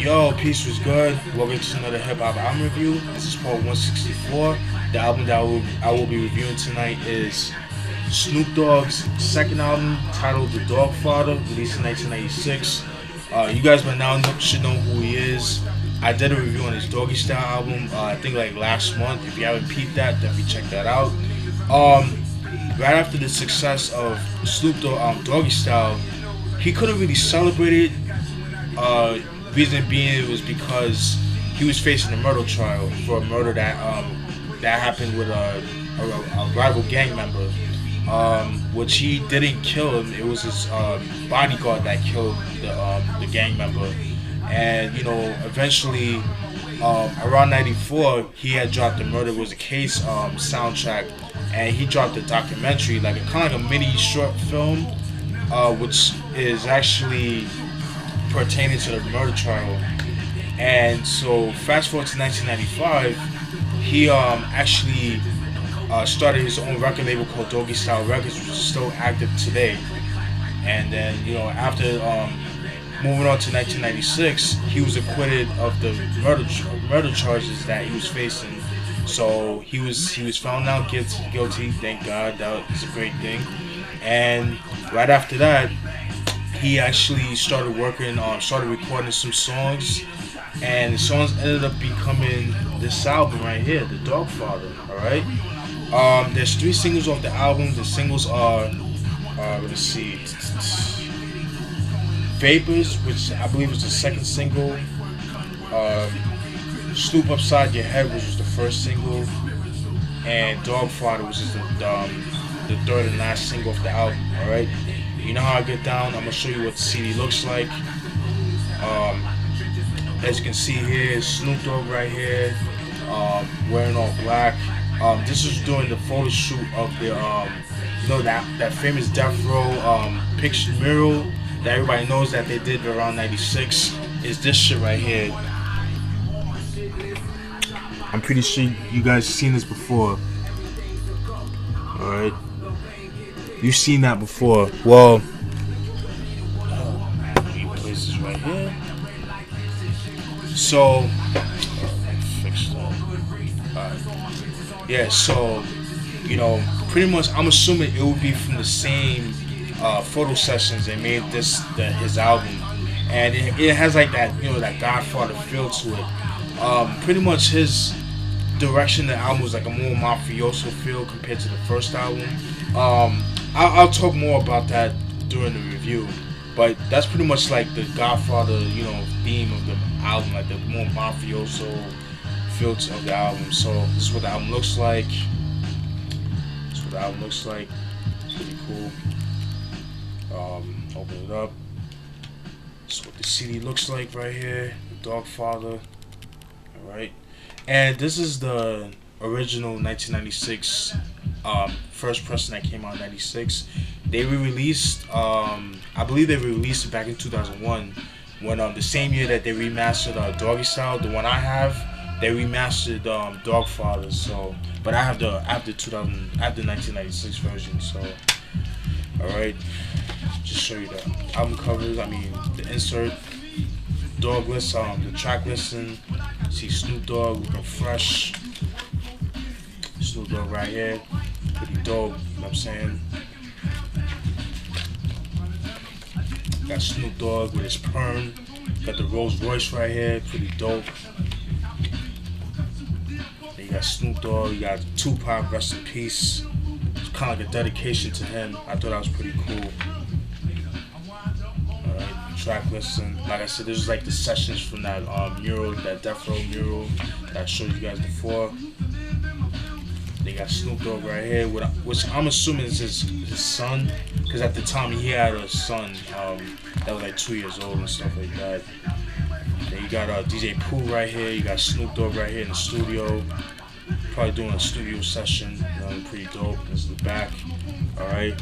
Yo, peace was good. Welcome to another hip hop album review. This is part 164. The album that I will be reviewing tonight is Snoop Dogg's second album, titled The Doggfather, released in 1996. You guys by now should know who he is. I did a review on his Doggy Style album, I think like last month. If you haven't peeped that, definitely check that out. Right after the success of Snoop Dogg Doggy Style, he couldn't really celebrate it. Reason being it was because he was facing a murder trial for a murder that happened with a rival gang member, which he didn't kill him. It was his bodyguard that killed the gang member, and eventually around '94 he had dropped the Murder Was a Case soundtrack, and he dropped a documentary, like a kind of like a mini short film, which is actually pertaining to the murder trial. And so fast forward to 1995, he actually started his own record label called Doggy Style Records, which is still active today. And then after moving on to 1996, he was acquitted of the murder charges that he was facing. So he was found out guilty. Thank God, that was a great thing. And right after that, he actually started recording some songs, and the songs ended up becoming this album right here, The Doggfather. All right. There's 3 singles off the album. The singles are, let's see, Vapors, which I believe was the second single. Sloop Upside Your Head, which was the first single, and Doggfather, which is the third and last single of the album. All right. You know how I get down. I'm gonna show you what the CD looks like. As you can see here, Snoop Dogg right here, wearing all black. This was during the photo shoot of the, that famous Death Row picture mural that everybody knows that they did around '96. Is this shit right here? I'm pretty sure you guys seen this before. All right. You've seen that before. Well, place this right here. So, fix that. Alright. Yeah, so, pretty much I'm assuming it would be from the same photo sessions that made his album. And it has like that, that Godfather feel to it. Pretty much his direction of the album was like a more mafioso feel compared to the first album. I'll talk more about that during the review, but that's pretty much like the Godfather, theme of the album, like the more mafioso feel of the album. So this is what the album looks like. Pretty cool. Open it up. This is what the CD looks like right here. The Doggfather. All right, and this is the original 1996. First person that came out in '96. They re-released, I believe they re-released it back in 2001, when the same year that they remastered Doggy Style, the one I have, they remastered Doggfather. So, but I have the 1996 version. So, all right, just show you the album covers. I mean the insert, dog list, the track listing. See Snoop Dogg looking fresh. Snoop Dogg right here, pretty dope, you know what I'm saying? Got Snoop Dogg with his perm, got the Rolls Royce right here, pretty dope. Then you got Snoop Dogg, you got Tupac, rest in peace. It's kind of like a dedication to him. I thought that was pretty cool. Alright, track listing. Like I said, this is like the sessions from that mural, that Death Row mural that I showed you guys before. They got Snoop Dogg right here, which I'm assuming is his son, because at the time he had a son that was like 2 years old and stuff like that. Then you got DJ Pooh right here. You got Snoop Dogg right here in the studio, probably doing a studio session. Pretty dope. This is the back. All right.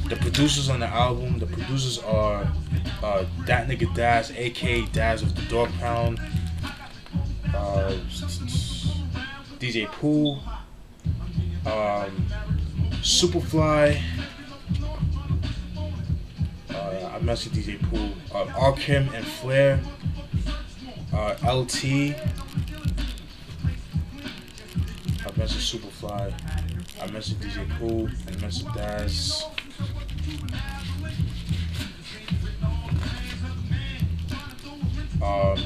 The producers on the album. The producers are that nigga Daz, aka Daz of the Dog Pound, DJ Pooh. Superfly, I mentioned DJ Pooh, Arkim and Flair, LT. I mentioned Superfly. I mentioned DJ Cool. I mentioned Daz.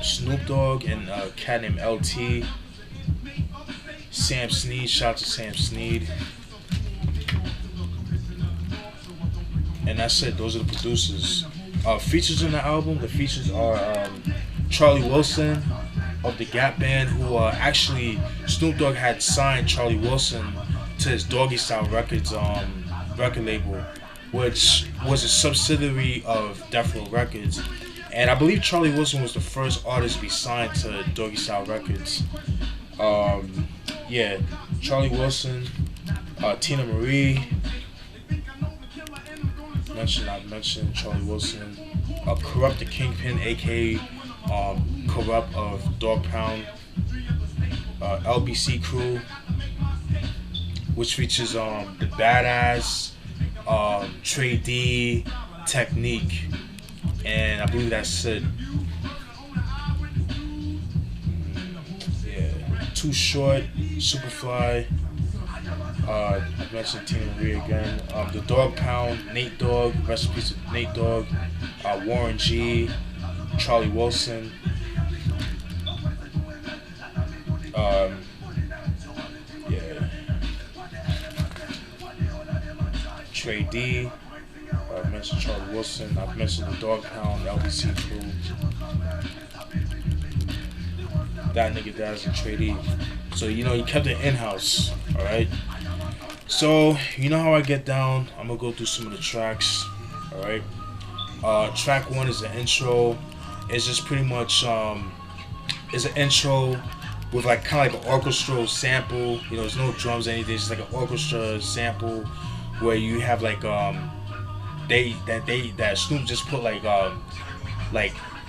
Snoop Dogg and a cat named LT. Sam Snead. Shout out to Sam Snead. And that's it. Those are the producers. Features on the album. The features are Charlie Wilson of the Gap Band, who actually Snoop Dogg had signed Charlie Wilson to his Doggy Style Records record label, which was a subsidiary of Death Row Records. And I believe Charlie Wilson was the first artist to be signed to Doggy Style Records. Yeah, Charlie Wilson, Tina Marie. I mentioned Charlie Wilson. Corrupt the Kingpin, aka Corrupt of Dog Pound. LBC Crew, which features the Badass, Trey D, Technique, and I believe that's it. Yeah, Too Short, Superfly. I mentioned Tina Marie again. The Dog Pound, Nate Dogg, rest in peace to Nate Dogg, Warren G, Charlie Wilson. Yeah. Trey D. I mentioned Charlie Wilson. I've mentioned the Dog Pound, LBC Crew. That nigga Daz and Trey D. So you know he kept it in house. All right. So you know how I get down. I'm gonna go through some of the tracks. All right. Track 1 is the intro. It's just pretty much it's an intro with like kind of like an orchestral sample. You know, there's no drums or anything. It's just like an orchestra sample where you have like that Snoop just put like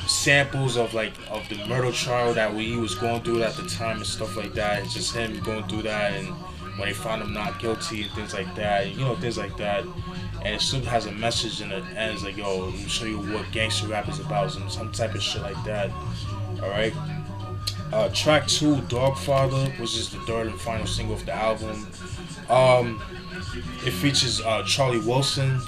samples of the murder trial that he was going through at the time and stuff like that. It's just him going through that, and when they found him not guilty and things like that, you know, things like that. And Snoop has a message in it, and it's like, yo, let me show you what gangster rap is about, some type of shit like that. Alright. Track 2, Doggfather, which is the third and final single of the album. It features Charlie Wilson.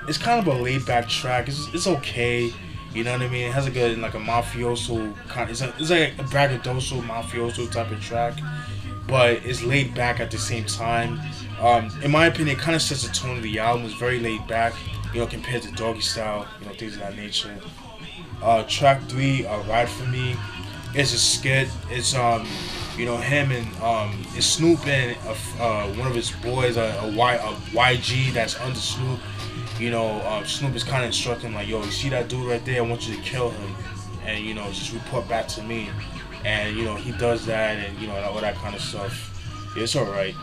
It's kind of a laid back track. It's okay. You know what I mean? It has a good like a mafioso kind. It's like a braggadocio mafioso type of track, but it's laid back at the same time. In my opinion, it kind of sets the tone of the album. It's very laid back, you know, compared to Doggy Style, you know, things of that nature. Track 3, Ride For Me, is a skit. It's you know, him and it's Snoop and one of his boys, a YG that's under Snoop. You know, Snoop is kind of instructing him like, yo, you see that dude right there? I want you to kill him, and you know, just report back to me. And you know, he does that, and you know, all that kind of stuff. It's alright.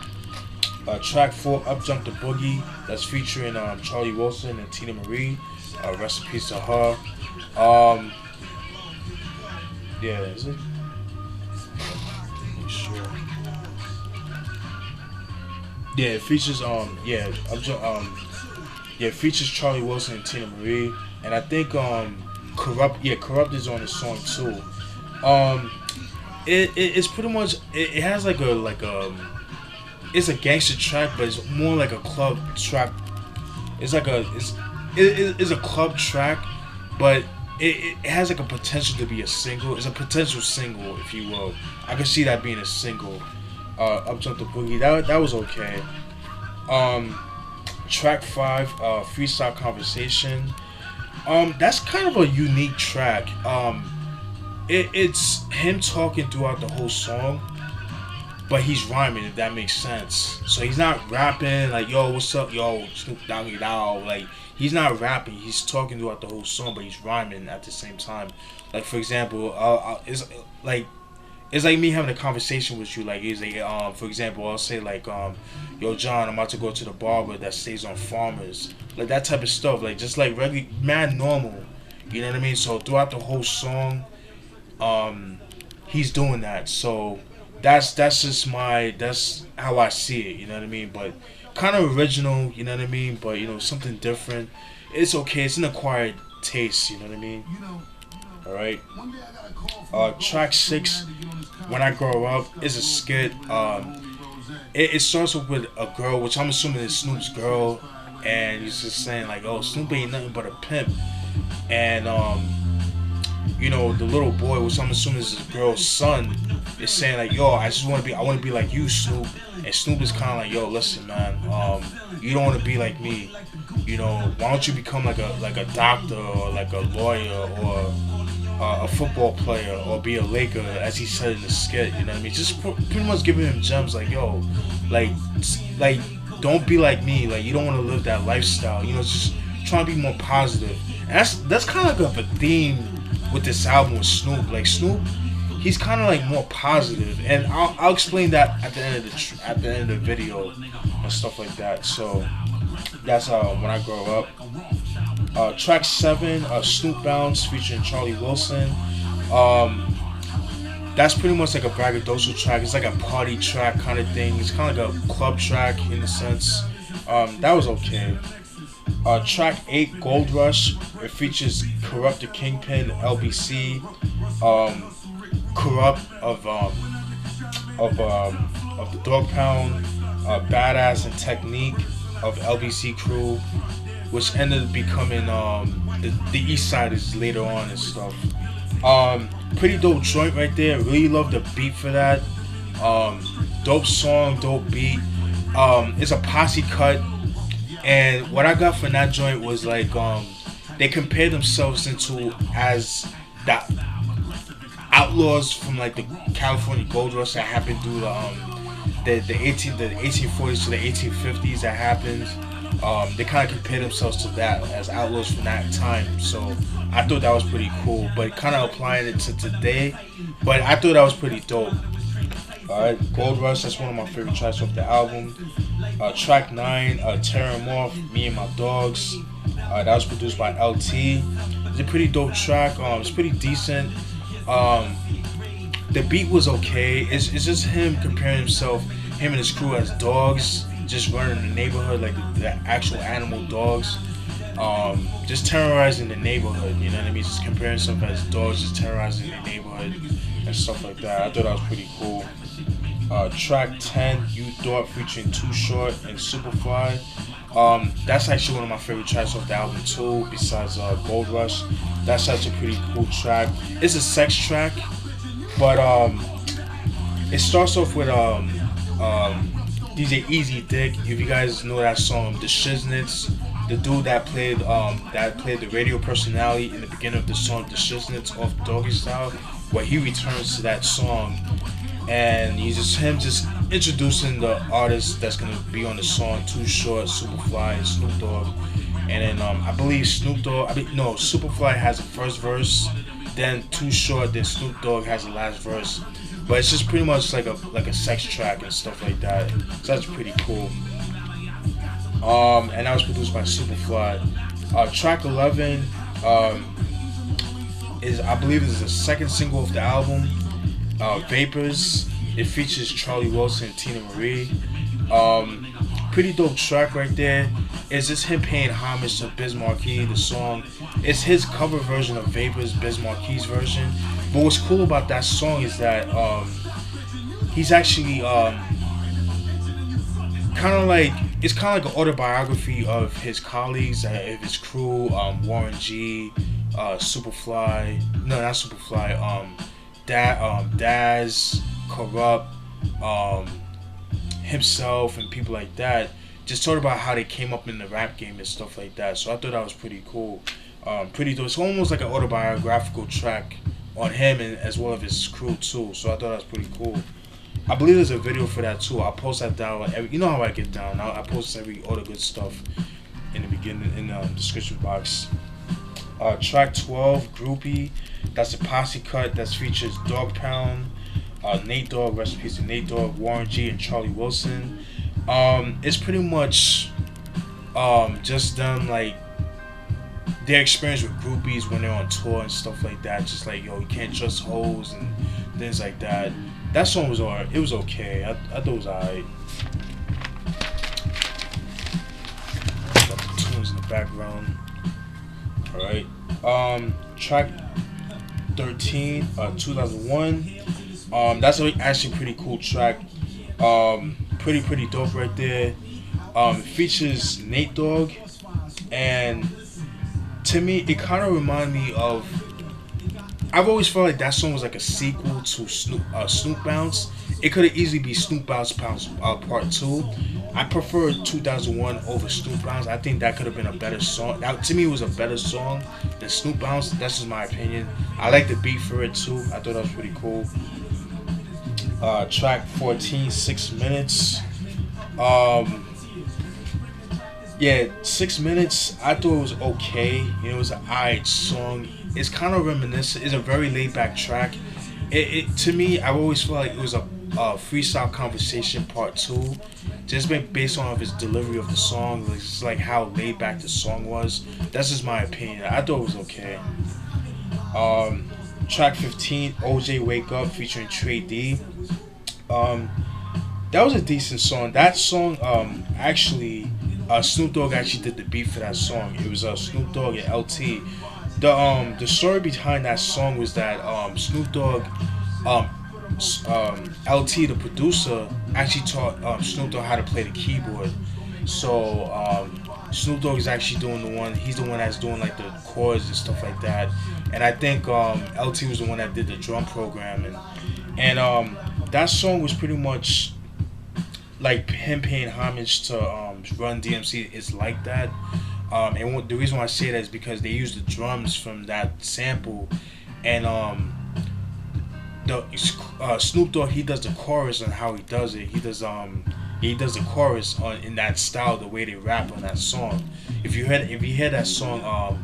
Track 4, Up Jump the Boogie, that's featuring Charlie Wilson and Tina Marie. Rest in peace to her. Yeah, is it? Sure. Yeah, it features it features Charlie Wilson and Tina Marie, and I think Corrupt is on the song too. It's pretty much it has like it's a gangster track, but it's more like a club track. It's a club track, but it has like a potential to be a single. It's a potential single, if you will. I can see that being a single. Up Jump the Boogie, that was okay. Track 5, Freestyle Conversation. That's kind of a unique track. It's him talking throughout the whole song, but he's rhyming, if that makes sense. So he's not rapping like, yo, what's up, yo, Snoop Dogg, like, he's not rapping. He's talking throughout the whole song, but he's rhyming at the same time. Like, for example, it's like me having a conversation with you. Like, it's like, for example, I'll say like, yo, John, I'm about to go to the barber that stays on Farmers. Like that type of stuff. Like just like regular, mad normal. You know what I mean? So throughout the whole song, he's doing that. So that's how I see it. You know what I mean? But kind of original. You know what I mean? But you know, something different. It's okay. It's an acquired taste. You know what I mean? Alright. Track 6, When I Grow Up, is a skit. It starts off with a girl, which I'm assuming is Snoop's girl, and he's just saying like, "Oh, Snoop ain't nothing but a pimp," and you know, the little boy, which I'm assuming is the girl's son, is saying like, "Yo, I want to be like you, Snoop," and Snoop is kind of like, "Yo, listen, man, you don't want to be like me, you know, why don't you become like a doctor or like a lawyer or a football player or be a Laker," as he said in the skit, you know what I mean? Just pretty much giving him gems like, yo, like don't be like me, like you don't want to live that lifestyle, you know, just trying to be more positive. And that's kind of like a theme with this album with Snoop. Like Snoop, he's kind of like more positive, and I'll explain that at the end of the video and stuff like that. So that's When I Grow Up. Track 7, Snoop Bounce featuring Charlie Wilson. That's pretty much like a braggadocio track. It's like a party track kind of thing. It's kind of like a club track in a sense. That was okay. Track 8, Gold Rush. It features Corrupt the Kingpin, LBC, Corrupt of the Dog Pound, Badass and Technique of LBC Crew, which ended up becoming the East Siders later on and stuff. Pretty dope joint right there. Really love the beat for that. Dope song, dope beat. It's a posse cut, and what I got from that joint was like they compared themselves into as the outlaws from like the California Gold Rush that happened through the 1840s to the 1850s that happened. They kind of compare themselves to that as outlaws from that time. So I thought that was pretty cool, but kind of applying it to today. But I thought that was pretty dope. Alright, Gold Rush, that's one of my favorite tracks off the album. Track 9, Tear 'Em Off, Me and My Dogs. That was produced by LT. It's a pretty dope track. It's pretty decent. The beat was okay. It's just him comparing him and his crew as dogs, just running the neighborhood like the actual animal dogs, just terrorizing the neighborhood, you know what I mean? Just comparing himself as dogs, just terrorizing the neighborhood and stuff like that. I thought that was pretty cool. Track 10, You Thought featuring Too Short and Superfly. That's actually one of my favorite tracks off the album too, besides Gold Rush. That's such a pretty cool track. It's a sex track, but it starts off with DJ Easy Dick. If you guys know that song, The Shiznits, the dude that played the radio personality in the beginning of the song, The Shiznits off Doggy Style, where he returns to that song, and he's just introducing the artist that's gonna be on the song, Too Short, Superfly, and Snoop Dogg. And then I believe Superfly has the first verse, then Too Short, then Snoop Dogg has the last verse. But it's just pretty much like a sex track and stuff like that. So that's pretty cool. And that was produced by Superfly. Track 11 I believe is the second single of the album. Vapors. It features Charlie Wilson and Tina Marie. Pretty dope track right there. It's just him paying homage to Biz Markie. The song, it's his cover version of Vapors, Biz Marquis's version. But what's cool about that song is that he's actually it's kind of like an autobiography of his colleagues, of his crew, Warren G, Superfly, no, not Superfly, Daz, Corrupt, himself, and people like that. Just talk about how they came up in the rap game and stuff like that. So I thought that was pretty cool. Pretty dope. It's almost like an autobiographical track on him and as well as his crew too. So I thought that was pretty cool. I believe there's a video for that too. I'll post that down. You know how I get down. I post all the good stuff in the beginning in the description box. Track 12, Groupie. That's a posse cut that features Dog Pound, Nate Dogg, rest in peace to Nate Dogg, Warren G, and Charlie Wilson. It's pretty much just them, like their experience with groupies when they're on tour and stuff like that. Just like, yo, you can't trust hoes and things like that. That song was alright. It was okay. I thought it was alright. Got the tunes in the background. Alright. Track 2001. That's actually a pretty cool track. Pretty dope right there. It features Nate Dogg, and to me, it kind of reminded me of. I've always felt like that song was like a sequel to Snoop Bounce. It could have easily be Snoop Bounce Part 2. I prefer 2001 over Snoop Bounce. I think that could have been a better song. That, to me, it was a better song than Snoop Bounce. That's just my opinion. I like the beat for it too. I thought that was pretty cool. Track 14, 6 minutes. Yeah, 6 minutes. I thought it was okay. You know, it was an alright song. It's kind of reminiscent. It's a very laid back track. It to me, I always felt like it was a freestyle conversation part 2, just based on his delivery of the song. It's like how laid back the song was. That's just my opinion. I thought it was okay. Track 15, OJ Wake Up featuring Trey D. That was a decent song. That song, actually, Snoop Dogg actually did the beat for that song. It was Snoop Dogg and LT. The story behind that song was that Snoop Dogg, LT, the producer, actually taught Snoop Dogg how to play the keyboard. So Snoop Dogg is actually doing the one. He's the one that's doing like the chords and stuff like that. And I think LT was the one that did the drum programming. And that song was pretty much like him paying homage to Run DMC. It's like that. And the reason why I say that is because they use the drums from that sample, and Snoop Dogg, he does the chorus on how he does it. He does the chorus in that style, the way they rap on that song. If you hear that song,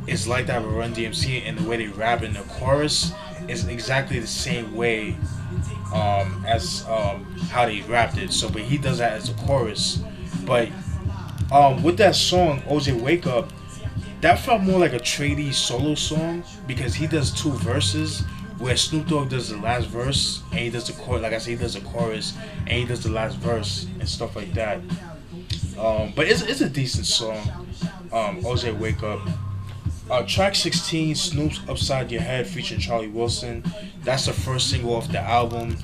it's like that with Run DMC, and the way they rap in the chorus is exactly the same way as how they rapped it. So, but he does that as a chorus. But with that song, OJ Wake Up, that felt more like a Trey D solo song because he does 2 verses, where Snoop Dogg does the last verse and he does the chorus. Like I said, he does the chorus and he does the last verse and stuff like that. But it's a decent song. OJ Wake Up. Track 16, Snoop's Upside Your Head featuring Charlie Wilson. That's the first single off the album.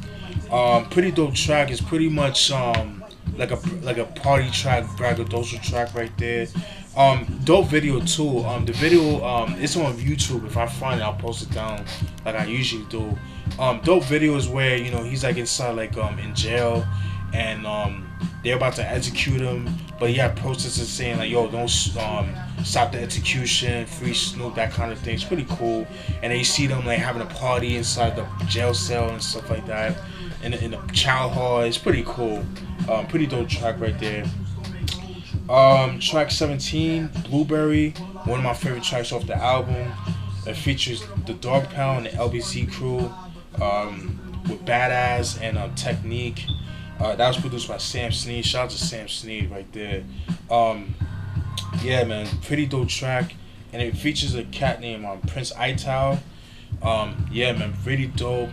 Pretty dope track. It's pretty much like a party track, braggadocio track right there. Dope video too. The video it's on YouTube. If I find it, I'll post it down like I usually do. Dope video is where, you know, he's like inside like in jail, and they're about to execute him, but he had protesters saying like, yo, don't stop the execution, free Snoop, that kind of thing. It's pretty cool. And then you see them like having a party inside the jail cell and stuff like that, in the child hall. It's pretty cool. Pretty dope track right there. Track 17, Blueberry, one of my favorite tracks off the album. It features the Dog Pound and the LBC crew, with Badass and Technique. That was produced by Sam Snead. Shout out to Sam Snead right there. Yeah, man, pretty dope track, and it features a cat named Prince Ital. Yeah, man, pretty dope.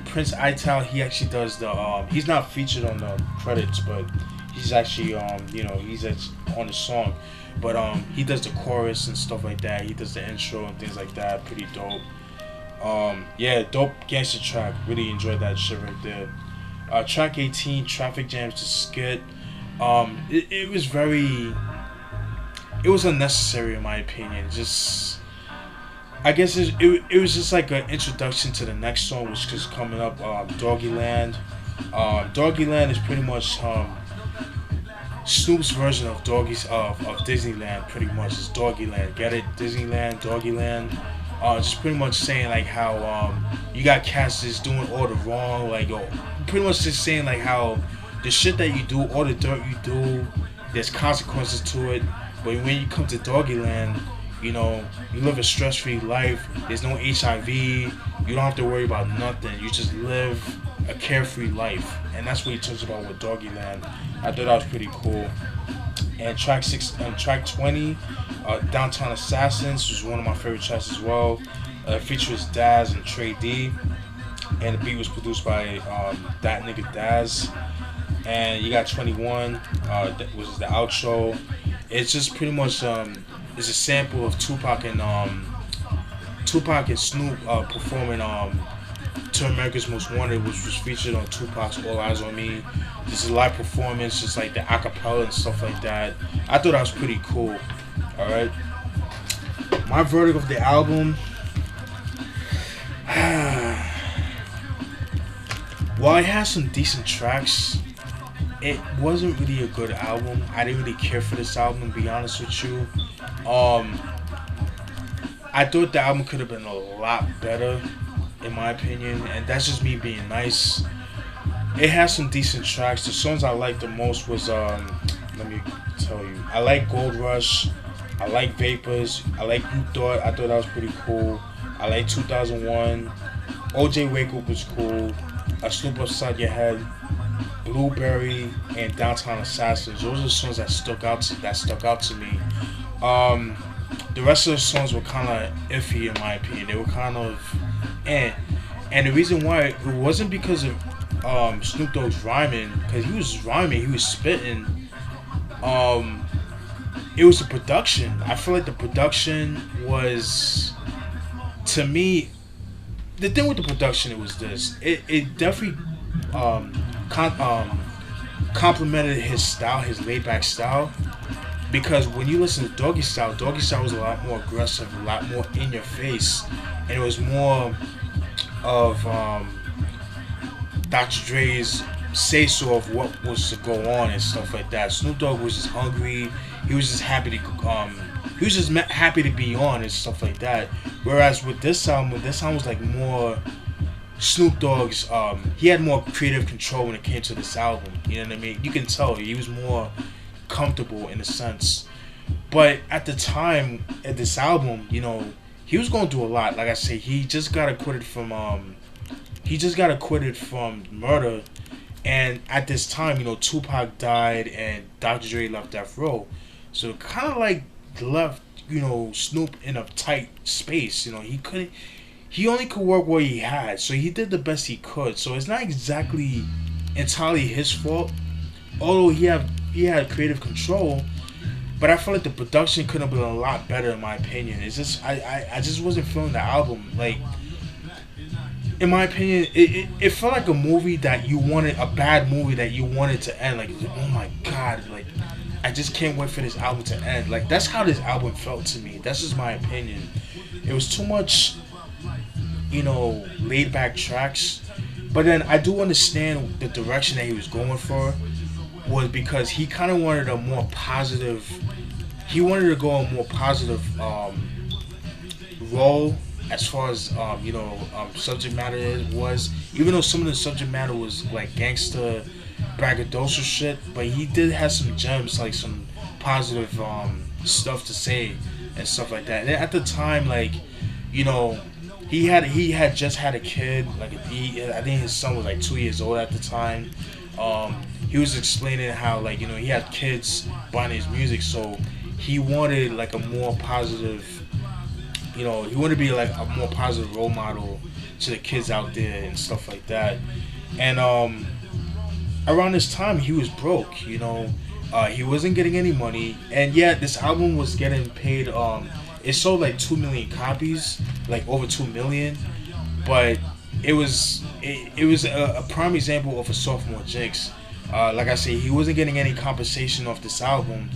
Prince Ital, he actually does the he's not featured on the credits, but he's actually you know, he's on the song, but he does the chorus and stuff like that. He does the intro and things like that. Pretty dope. Yeah, dope gangster track. Really enjoyed that shit right there. Track 18, Traffic Jams to Skit. It was very, it was unnecessary in my opinion. Just, I guess it was just like an introduction to the next song, which is coming up, Doggyland. Doggyland is pretty much Snoop's version of Disneyland. Pretty much, it's Doggyland. Get it? Disneyland, Doggyland. Just pretty much saying like how you got cats just doing all the wrong, like, yo, pretty much just saying like how the shit that you do, all the dirt you do, there's consequences to it. But when you come to Doggyland, you know, you live a stress-free life. There's no HIV. You don't have to worry about nothing. You just live a carefree life, and that's what he talks about with Doggyland. I thought that was pretty cool. And track 20, Downtown Assassins, was one of my favorite tracks as well. It features Daz and Trey D, and the beat was produced by that nigga Daz. And you got 21, which is the outro. It's just pretty much it's a sample of Tupac and Tupac and Snoop performing To America's Most Wanted, which was featured on Tupac's All Eyes on Me. Just a live performance, just like the acapella and stuff like that. I thought that was pretty cool. All right. My verdict of the album. While it has some decent tracks, it wasn't really a good album. I didn't really care for this album, to be honest with you. I thought the album could have been a lot better, in my opinion, and that's just me being nice. It has some decent tracks. The songs I liked the most was let me tell you. I like Gold Rush. I like Vapors. I like You Thought. I thought that was pretty cool. I like 2001. OJ Wake Up was cool. A Sloop Upside Your Head, Blueberry, and Downtown Assassins. Those are the songs that stuck out to me. The rest of the songs were kind of iffy in my opinion. They were kind of and the reason why it wasn't because of Snoop Dogg's rhyming, because he was rhyming, he was spitting. It was the production. I feel like the production was, to me, the thing with the production, it was this. It definitely complimented his style, his laid back style. Because when you listen to Doggy Style was a lot more aggressive, a lot more in your face, and it was more of Dr. Dre's say-so of what was to go on and stuff like that. Snoop Dogg was just hungry. He was just happy to happy to be on and stuff like that. Whereas with this album was like more Snoop Dogg's. He had more creative control when it came to this album. You know what I mean? You can tell he was more comfortable in a sense. But at the time at this album, you know, he was going through a lot. Like I say, he just got acquitted from murder. And at this time, you know, Tupac died and Dr. Dre left Death Row. So it kind of like left, you know, Snoop in a tight space. You know, he only could work what he had. So he did the best he could. So it's not exactly entirely his fault. Although he had creative control, but I feel like the production could have been a lot better in my opinion. It's just I just wasn't feeling the album. Like, in my opinion, it felt like a movie that you wanted, a bad movie that you wanted to end. Like, oh my god, like I just can't wait for this album to end. Like, that's how this album felt to me. That's just my opinion. It was too much, you know, laid back tracks. But then I do understand the direction that he was going for was because he kind of wanted a more positive. He wanted to go a more positive role as far as subject matter was. Even though some of the subject matter was like gangster, braggadocio shit, but he did have some gems, like some positive stuff to say and stuff like that. And at the time, like, you know, he had just had a kid. Like, I think his son was like 2 years old at the time. He was explaining how, like, you know, he had kids buying his music, so he wanted like a more positive, you know, he wanted to be like a more positive role model to the kids out there and stuff like that. And around this time, he was broke, you know. He wasn't getting any money, and yet this album was getting paid. It sold like 2 million copies, like over 2 million, but it was a prime example of a sophomore jinx. Like I say, he wasn't getting any compensation off this album.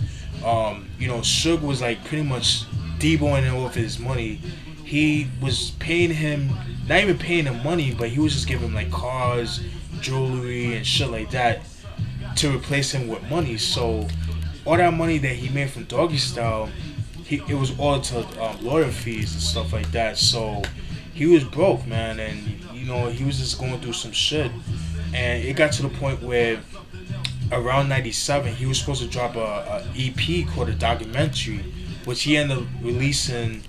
You know, Suge was like pretty much deboing him off his money. He was paying him, not even paying him money, but he was just giving him like cars, jewelry, and shit like that to replace him with money. So all that money that he made from Doggy Style, it was all to lawyer fees and stuff like that. So he was broke, man, and you know, he was just going through some shit. And it got to the point where around 97, he was supposed to drop a EP called A Documentary, which he ended up releasing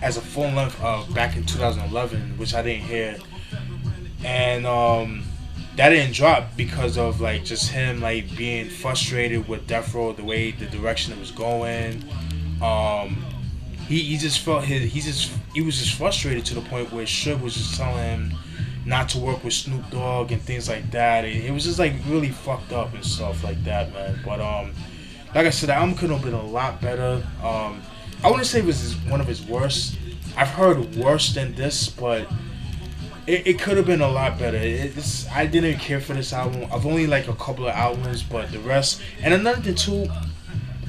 as a full length back in 2011, which I didn't hear. And that didn't drop because of like just him like being frustrated with Death Row, the way the direction it was going. He just felt he was just frustrated to the point where Suge was just telling him not to work with Snoop Dogg and things like that. It was just like really fucked up and stuff like that, man. But like I said, the album could have been a lot better. I wouldn't say it was one of his worst. I've heard worse than this, but it could have been a lot better. I didn't care for this album. I've only like a couple of albums, but the rest. And another thing too,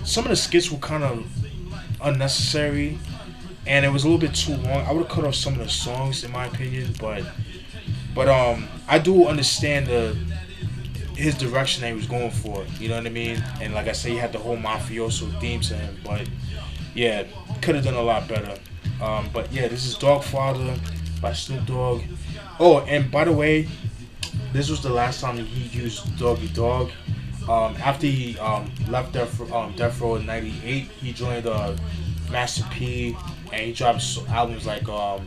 some of the skits were kind of unnecessary, and it was a little bit too long. I would have cut off some of the songs, in my opinion, but I do understand his direction that he was going for. You know what I mean? And like I said, he had the whole mafioso theme to him, but yeah, could have done a lot better. But yeah, this is Doggfather by Snoop Dogg. Oh, and by the way, this was the last time he used Doggy Dogg. After he left Death Row in '98, he joined Master P, and he dropped albums like I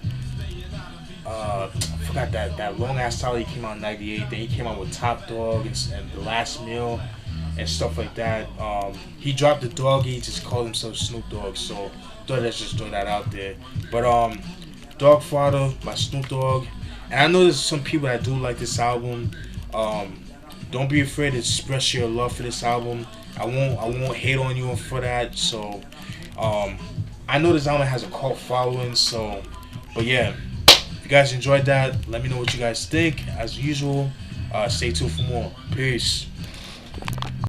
forgot that long ass title he came out in '98. Then he came out with Top Dog and The Last Meal and stuff like that. He dropped the Doggy, just called himself Snoop Dogg. So thought let's just throw that out there. But Doggfather by Snoop Dogg, and I know there's some people that do like this album. Don't be afraid to express your love for this album. I won't hate on you for that. So I know this album has a cult following. So, but yeah, if you guys enjoyed that, let me know what you guys think. As usual, stay tuned for more. Peace.